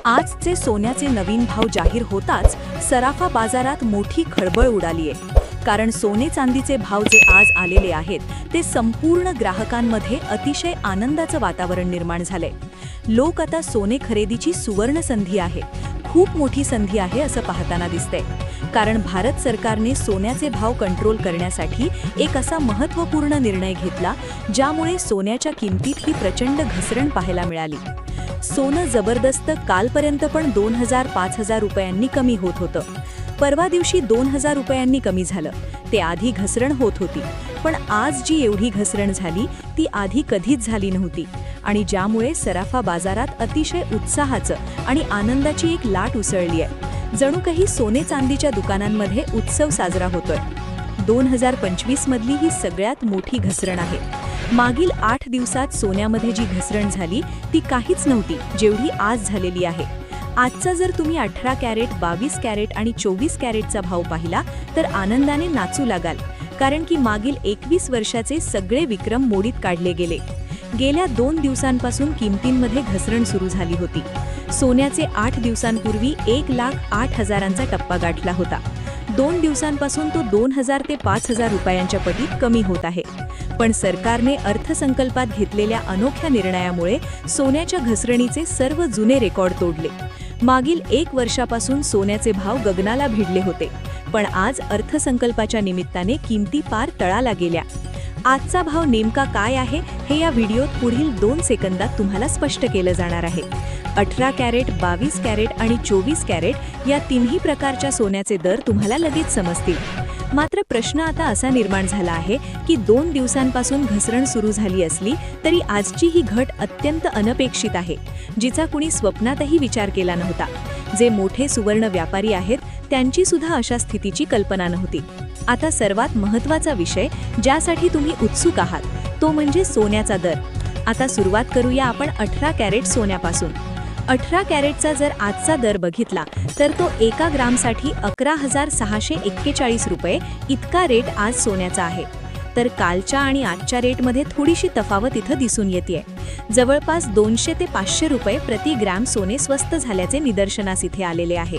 आजचे सोन्याचे नवीन भाव जाहीर होताच सराफा बाजारात मोठी खळबळ उडालीये। कारण सोने चांदीचे भाव जे आज आलेले आहेत ते संपूर्ण ग्राहकांमध्ये अतिशय आनंदाचं वातावरण निर्माण झालंय। लोक आता सोने खरेदीची सुवर्ण संधी आहे, खूप मोठी संधी आहे असं पाहताना दिसतंय। कारण भारत सरकारने सोन्याचे भाव कंट्रोल करण्यासाठी एक असा महत्त्वपूर्ण निर्णय घेतला ज्यामुळे सोन्याच्या किमतीत ही प्रचंड घसरण पाहायला मिळाली। सोनं जबरदस्त कालपर्यंत पण 2000-5000 रुपयांनी कमी होत होतं। परवा दिवशी 2000 रुपयांनी कमी झालं। ते आधी घसरण होत होती, पण आज जी एवढी घसरण झाली ती आधी कधीच झाली नव्हती आणि ज्यामुळे सराफा बाजारात अतिशय उत्साहाचं आणि आनंदाची एक लाट उसळली आहे। जणू काही सोने चांदीच्या दुकानांमध्ये उत्सव साजरा होतोय। 2025 मधली ही सगळ्यात मोठी घसरण आहे। मागील 8 दिवसात सोन्यामध्ये जी घसरण झाली ती काहीच नव्हती जेवढी आज झालेली आहे। आजचा जर तुम्ही 18 कॅरेट, 22 कॅरेट आणि 24 कॅरेटचा भाव पाहिला तर आनंदाने नाचू लागाल, कारण की मागील 21 वर्षाचे सगळे विक्रम मोडीत काढले गेले। गेल्या 2 दिवसांपासून किमतींमध्ये घसरण सुरू झाली होती। सोन्याचे 8 दिवसांपूर्वी 1,08,000चा टप्पा गाठला होता। 2 दिवसांपासून तो 2000 ते 5000 रुपयांच्या पटीत कमी होत आहे। पण सरकारने अर्थसंकल्पात घेतलेल्या अनोख्या निर्णयामुळे सोन्याच्या घसरणीचे सर्व जुने रेकॉर्ड तोडले। मागील 1 वर्षापासून सोन्याचे भाव गगनाला भिडले होते, पण आज अर्थसंकल्पाच्या निमित्ताने किमती पार तळाला गेल्या। आजचा भाव नेमका काय आहे हे या व्हिडिओत पुढील 2 सेकंदात तुम्हाला स्पष्ट केलं जाणार आहे। 18 कॅरेट, 22 कॅरेट आणि 24 कॅरेट या तिन्ही प्रकारच्या सोन्याचे दर तुम्हाला लगेच समजतील। मात्र प्रश्न आता असा निर्माण झाला आहे की 2 दिवसांपासून घसरण सुरू झाली असली तरी आजची ही घट अत्यंत अनपेक्षित आहे, जिचा कुणी स्वप्नातही विचार केला नव्हता। जे मोठे सुवर्ण व्यापारी आहेत त्यांची सुद्धा अशा स्थितीची कल्पना नव्हती। आता सर्वात महत्त्वाचा विषय ज्यासाठी तुम्ही उत्सुक आहात तो म्हणजे सोन्याचा दर। आता सुरुवात करूया आपण 18 कॅरेट सोन्यापासून। 18 कॅरेटचा जर आजचा दर बघितला तर तो 1 ग्रामसाठी 11,641 रुपये इतका रेट आज सोन्याचा आहे। तर कालच्या आणि आजच्या रेटमध्ये थोडीशी तफावत इथं दिसून येते। जवळपास 200 ते 500 रुपये प्रति ग्रॅम सोने स्वस्त झाल्याचे निदर्शनास इथे आलेले आहे।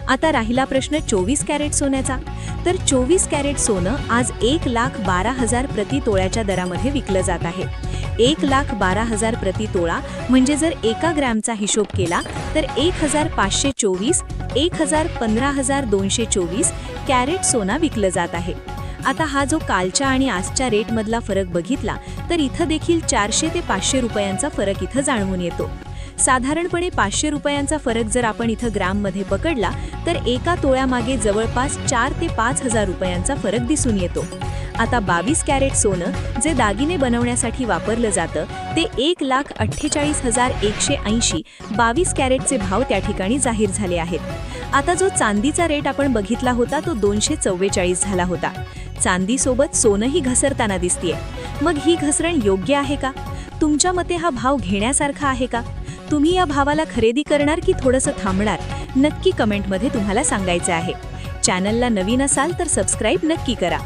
आता राहिला प्रश्न 24 कॅरेट सोन्याचा। तर 24 कॅरेट सोनं आज 1,12,000 प्रति तोळ्याच्या दरामध्ये विकलं जात आहे। 1,12,000 प्रति तोळा म्हणजे जर 1 ग्रॅमचा हिशोब केला तर 1,524, 15,224 कॅरेट सोना विकलं जात आहे। आता हा जो कालच्या आणि आजच्या रेटमधला फरक बघितला तर इथं देखील 400 ते 500 रुपयांचा फरक इथं जाणवून येतो। साधारणपणे 500 रुपयांचा फरक जर आपण इथं ग्राममध्ये पकडला तर 1 तोळ्यामागे जवळपास 4 ते 5,000 रुपयांचा फरक दिसून येतो। आता 22 कॅरेट सोनं जे दागिने बनवण्यासाठी वापरलं जातं ते 1,48,180 22 कॅरेटचे भाव त्या ठिकाणी जाहीर झाले आहेत। आता जो चांदीचा रेट आपण बघितला होता तो 244 झाला होता। चांदीसोबत सोनंही घसरताना दिसतेय। मग ही घसरण योग्य आहे का? तुमच्या मते हा भाव घेण्यासारखा आहे का? तुम्ही या भावाला खरेदी करणार की थोडंसं थांबणार? नक्की कमेंटमध्ये तुम्हाला सांगायचं आहे। चॅनलला नवीन असाल तर सबस्क्राईब नक्की करा।